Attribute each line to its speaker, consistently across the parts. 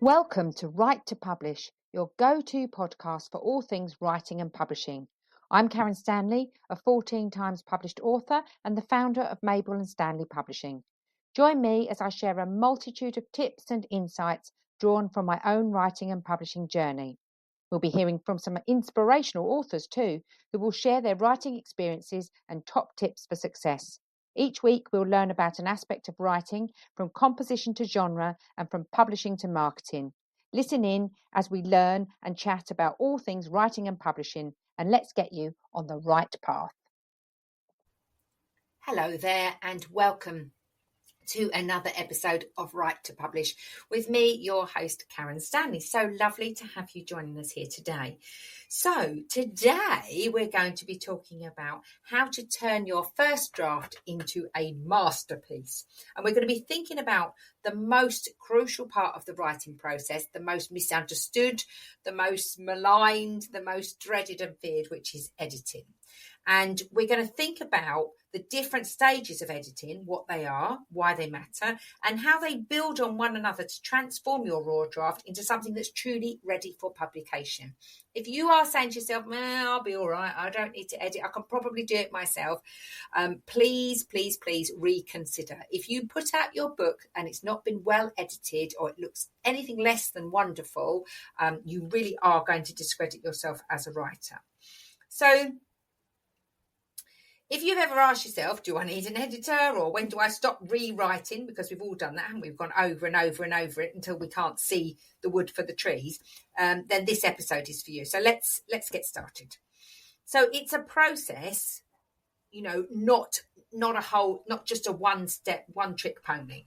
Speaker 1: Welcome to Write to Publish, your go-to podcast for all things writing and publishing. I'm Karen Stanley, a 14 times published author and the founder of Mabel and Stanley Publishing. Join me as I share a multitude of tips and insights drawn from my own writing and publishing journey. We'll be hearing from some inspirational authors too, who will share their writing experiences and top tips for success. Each week, we'll learn about an aspect of writing, from composition to genre and from publishing to marketing. Listen in as we learn and chat about all things writing and publishing, and let's get you on the right path.
Speaker 2: Hello there, and welcome to another episode of Write to Publish with me, your host, Karen Stanley. So lovely to have you joining us here today. So today we're going to be talking about how to turn your first draft into a masterpiece. And we're going to be thinking about the most crucial part of the writing process, the most misunderstood, the most maligned, the most dreaded and feared, which is editing. And we're going to think about the different stages of editing, what they are, why they matter, and how they build on one another to transform your raw draft into something that's truly ready for publication. If you are saying to yourself, I'll be all right, I don't need to edit, I can probably do it myself, please reconsider. If you put out your book and it's not been well edited or it looks anything less than wonderful, you really are going to discredit yourself as a writer. So if you've ever asked yourself, do I need an editor, or when do I stop rewriting? Because we've all done that, haven't we? We've gone over and over and over it until we can't see the wood for the trees. Then this episode is for you. So let's get started. So it's a process, not just a one-step, one-trick pony.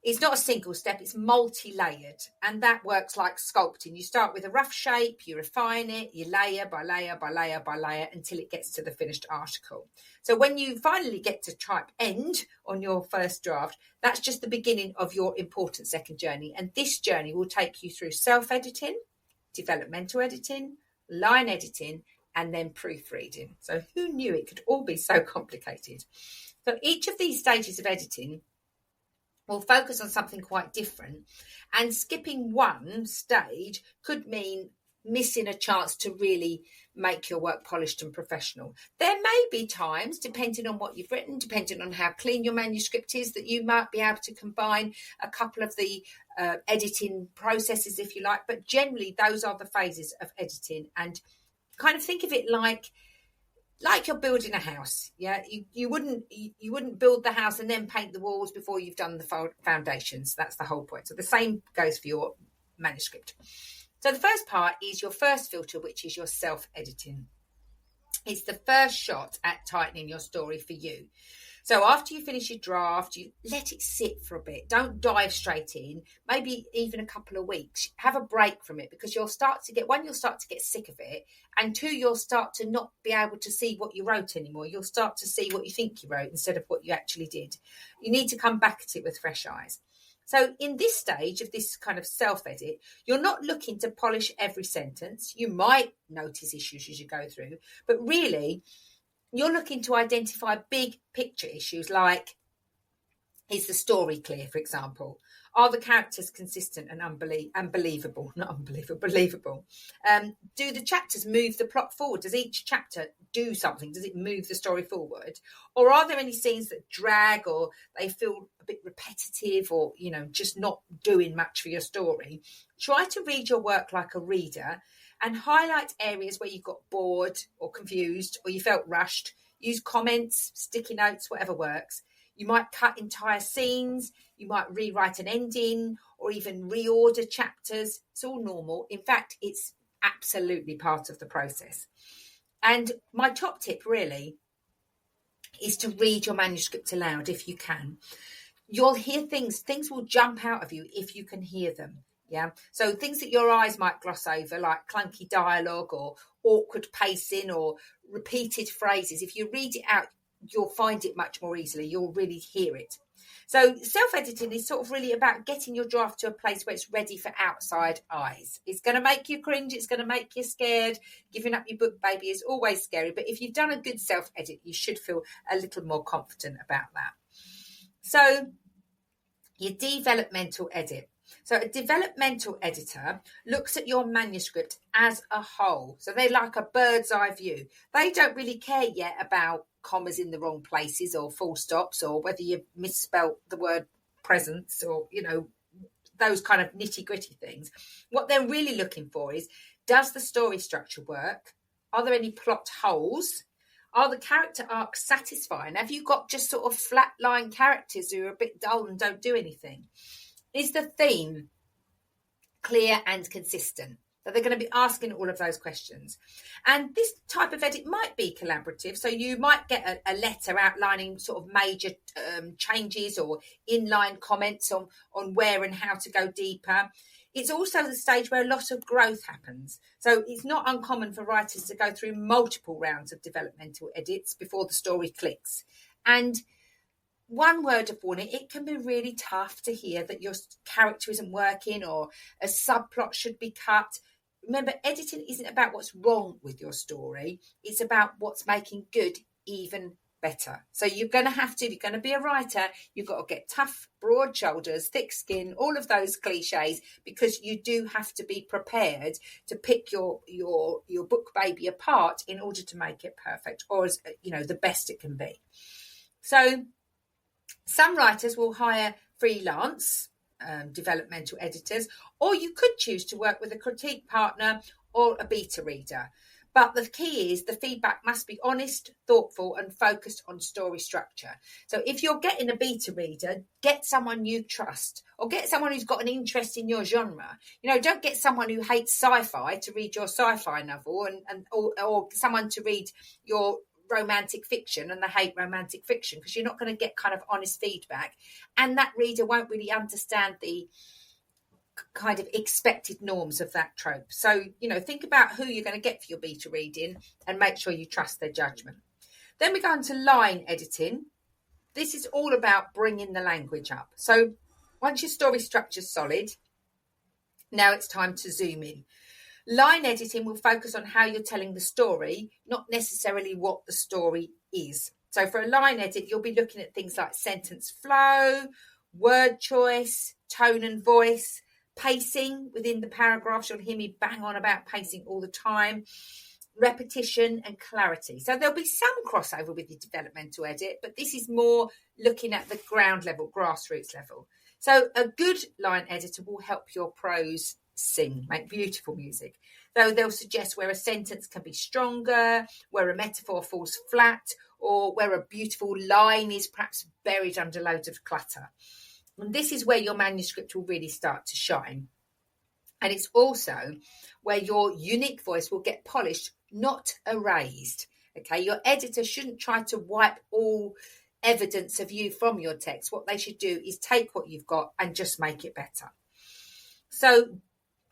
Speaker 2: It's not a single step, it's multi-layered, and that works like sculpting. You start with a rough shape, you refine it, you layer by layer by layer by layer until it gets to the finished article. So when you finally get to type end on your first draft, that's just the beginning of your important second journey. And this journey will take you through self-editing, developmental editing, line editing, and then proofreading. So who knew it could all be so complicated? So each of these stages of editing will focus on something quite different, and skipping one stage could mean missing a chance to really make your work polished and professional. There may be times, depending on what you've written, depending on how clean your manuscript is, that you might be able to combine a couple of the editing processes, if you like, but generally those are the phases of editing. And kind of think of it like you're building a house. You wouldn't build the house and then paint the walls before you've done the foundations. That's the whole point. So the same goes for your manuscript. So the first part is your first filter, which is your self-editing. It's the first shot at tightening your story for you. So after you finish your draft, you let it sit for a bit. Don't dive straight in, maybe even a couple of weeks. Have a break from it, because you'll start to get sick of it. And two, you'll start to not be able to see what you wrote anymore. You'll start to see what you think you wrote instead of what you actually did. You need to come back at it with fresh eyes. So in this stage of this kind of self-edit, you're not looking to polish every sentence. You might notice issues as you go through, but really, you're looking to identify big picture issues like, is the story clear, for example? Are the characters consistent and believable? Do the chapters move the plot forward? Does each chapter do something? Does it move the story forward? Or are there any scenes that drag, or they feel a bit repetitive, or, just not doing much for your story? Try to read your work like a reader and highlight areas where you got bored or confused or you felt rushed. Use comments, sticky notes, whatever works. You might cut entire scenes. You might rewrite an ending or even reorder chapters. It's all normal. In fact, it's absolutely part of the process. And my top tip really is to read your manuscript aloud if you can. You'll hear things will jump out of you if you can hear them. Yeah. So things that your eyes might gloss over, like clunky dialogue or awkward pacing or repeated phrases. If you read it out, you'll find it much more easily. You'll really hear it. So self-editing is sort of really about getting your draft to a place where it's ready for outside eyes. It's going to make you cringe. It's going to make you scared. Giving up your book, baby, is always scary. But if you've done a good self-edit, you should feel a little more confident about that. So your developmental edit. So a developmental editor looks at your manuscript as a whole. So they're like a bird's eye view. They don't really care yet about commas in the wrong places or full stops or whether you misspelt the word presents or, those kind of nitty gritty things. What they're really looking for is, does the story structure work? Are there any plot holes? Are the character arcs satisfying? Have you got just sort of flatline characters who are a bit dull and don't do anything? Is the theme clear and consistent? So they're going to be asking all of those questions. And this type of edit might be collaborative. So you might get a letter outlining sort of major changes or inline comments on where and how to go deeper. It's also the stage where a lot of growth happens. So it's not uncommon for writers to go through multiple rounds of developmental edits before the story clicks. And one word of warning, it can be really tough to hear that your character isn't working or a subplot should be cut. Remember, editing isn't about what's wrong with your story. It's about what's making good even better. So you're going to have to, if you're going to be a writer, you've got to get tough, broad shoulders, thick skin, all of those cliches, because you do have to be prepared to pick your book baby apart in order to make it perfect, or as the best it can be. So some writers will hire freelance developmental editors, or you could choose to work with a critique partner or a beta reader. But the key is the feedback must be honest, thoughtful, and focused on story structure. So if you're getting a beta reader, get someone you trust, or get someone who's got an interest in your genre. Don't get someone who hates sci-fi to read your sci-fi novel, or someone to read your romantic fiction and they hate romantic fiction, because you're not going to get kind of honest feedback, and that reader won't really understand the kind of expected norms of that trope. So think about who you're going to get for your beta reading and make sure you trust their judgment. Then we go on to line editing. This is all about bringing the language up. So once your story structure's solid, now it's time to zoom in. Line editing will focus on how you're telling the story, not necessarily what the story is. So for a line edit, you'll be looking at things like sentence flow, word choice, tone and voice, pacing within the paragraphs. You'll hear me bang on about pacing all the time, repetition and clarity. So there'll be some crossover with your developmental edit, but this is more looking at the ground level, grassroots level. So a good line editor will help your prose sing, make beautiful music. Though they'll suggest where a sentence can be stronger, where a metaphor falls flat, or where a beautiful line is perhaps buried under loads of clutter. And this is where your manuscript will really start to shine. And it's also where your unique voice will get polished, not erased. Okay, your editor shouldn't try to wipe all evidence of you from your text. What they should do is take what you've got and just make it better. So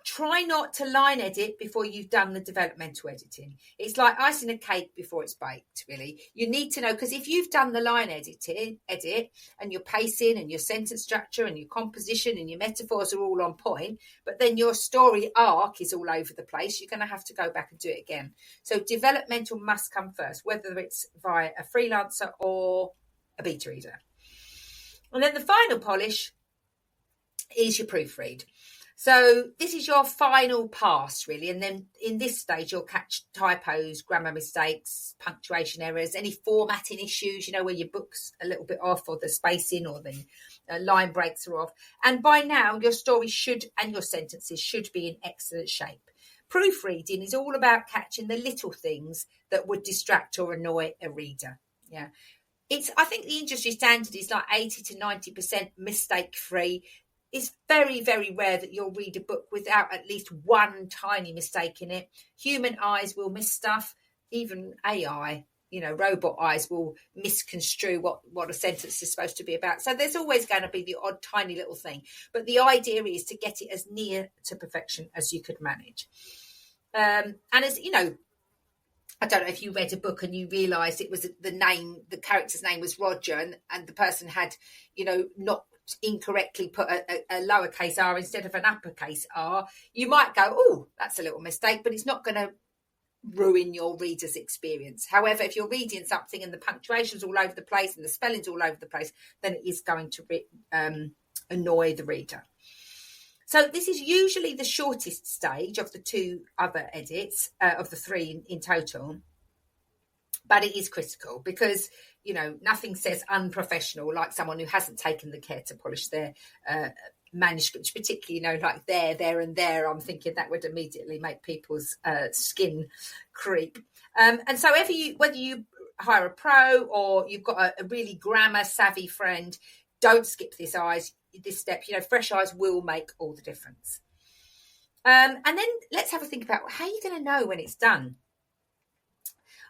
Speaker 2: try not to line edit before you've done the developmental editing. It's like icing a cake before it's baked, really. You need to know, because if you've done the line edit and your pacing and your sentence structure and your composition and your metaphors are all on point, but then your story arc is all over the place, you're going to have to go back and do it again. So developmental must come first, whether it's via a freelancer or a beta reader. And then the final polish is your proofread. So this is your final pass, really. And then in this stage, you'll catch typos, grammar mistakes, punctuation errors, any formatting issues, where your book's a little bit off, or the spacing or the line breaks are off. And by now, your story and your sentences should be in excellent shape. Proofreading is all about catching the little things that would distract or annoy a reader. Yeah. I think the industry standard is like 80 to 90% mistake-free. It's very, very rare that you'll read a book without at least one tiny mistake in it. Human eyes will miss stuff. Even AI, robot eyes will misconstrue what a sentence is supposed to be about. So there's always going to be the odd tiny little thing. But the idea is to get it as near to perfection as you could manage. And as I don't know if you read a book and you realised it was the character's name was Roger, and the person had, not incorrectly put a lowercase r instead of an uppercase r. You might go, oh, that's a little mistake, but it's not going to ruin your reader's experience. However, if you're reading something and the punctuation's all over the place and the spelling's all over the place, then it is going to annoy the reader. So this is usually the shortest stage of the 2 other edits, of the 3 in total. But it is critical because, nothing says unprofessional like someone who hasn't taken the care to polish their manuscripts, particularly, like there and there. I'm thinking that would immediately make people's skin creep. And so whether you hire a pro or you've got a really grammar savvy friend, don't skip this step. Fresh eyes will make all the difference. And then let's have a think about how you're going to know when it's done.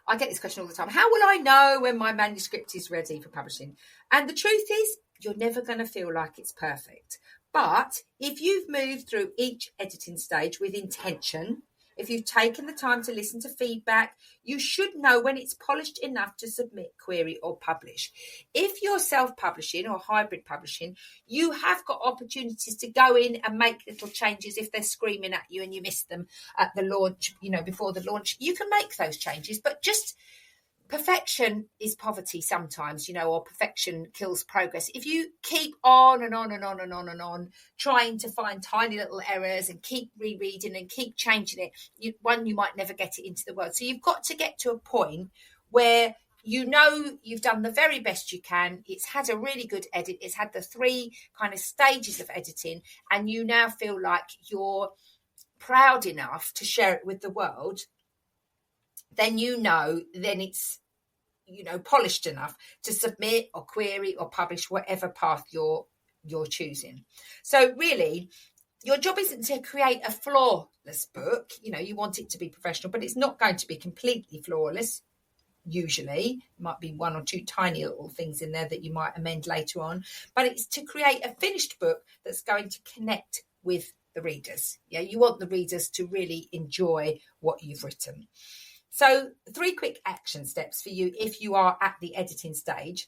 Speaker 2: I get this question all the time. How will I know when my manuscript is ready for publishing? And the truth is, you're never going to feel like it's perfect. But if you've moved through each editing stage with intention, if you've taken the time to listen to feedback, you should know when it's polished enough to submit, query, or publish. If you're self-publishing or hybrid publishing, you have got opportunities to go in and make little changes if they're screaming at you and you miss them at the launch, before the launch. You can make those changes, but just perfection is poverty sometimes, or perfection kills progress. If you keep on and on and on and on and on, trying to find tiny little errors and keep rereading and keep changing it, you might never get it into the world. So you've got to get to a point where you've done the very best you can. It's had a really good edit. It's had the 3 kind of stages of editing, and you now feel like you're proud enough to share it with the world. Then it's polished enough to submit or query or publish whatever path you're choosing. So really, your job isn't to create a flawless book. You want it to be professional, but it's not going to be completely flawless. Usually, might be 1 or 2 tiny little things in there that you might amend later on, but it's to create a finished book that's going to connect with the readers. You want the readers to really enjoy what you've written. So 3 quick action steps for you if you are at the editing stage.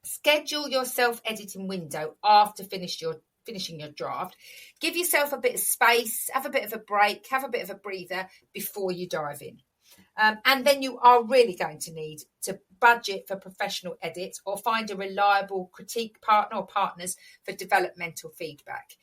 Speaker 2: Schedule your self-editing window after finishing your draft. Give yourself a bit of space, have a bit of a break, have a bit of a breather before you dive in. And then you are really going to need to budget for professional edits or find a reliable critique partner or partners for developmental feedback.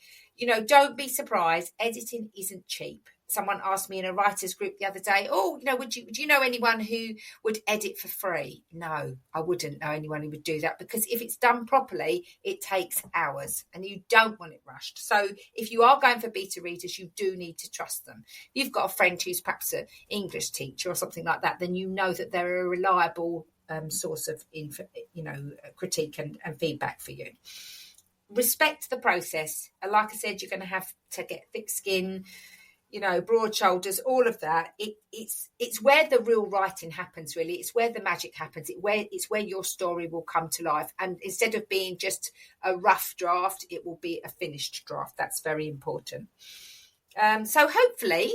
Speaker 2: Don't be surprised. Editing isn't cheap. Someone asked me in a writers group the other day, would you know anyone who would edit for free? No, I wouldn't know anyone who would do that, because if it's done properly, it takes hours and you don't want it rushed. So if you are going for beta readers, you do need to trust them. If you've got a friend who's perhaps an English teacher or something like that, then you know that they're a reliable source of critique and feedback for you. Respect the process. Like I said, you're going to have to get thick skin, broad shoulders, all of that. It's where the real writing happens, really. It's where the magic happens. It's where your story will come to life. And instead of being just a rough draft, it will be a finished draft. That's very important. So hopefully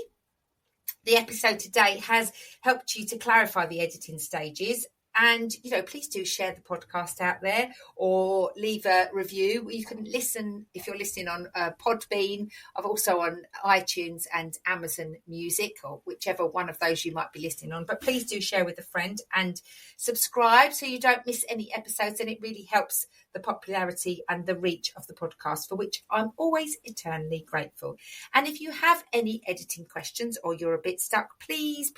Speaker 2: the episode today has helped you to clarify the editing stages. And, please do share the podcast out there or leave a review. You can listen if you're listening on Podbean. I'm also on iTunes and Amazon Music, or whichever one of those you might be listening on. But please do share with a friend and subscribe so you don't miss any episodes. And it really helps the popularity and the reach of the podcast, for which I'm always eternally grateful. And if you have any editing questions or you're a bit stuck, please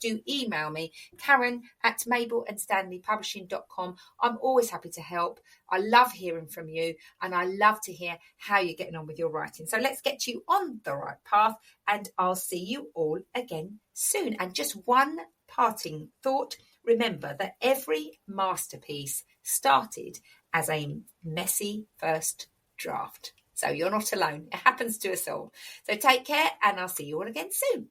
Speaker 2: do email me, Karen@mabelandstanleypublishing.com. I'm always happy to help. I love hearing from you, and I love to hear how you're getting on with your writing. So let's get you on the right path, and I'll see you all again soon. And just one parting thought. Remember that every masterpiece started as a messy first draft. So you're not alone. It happens to us all. So take care, and I'll see you all again soon.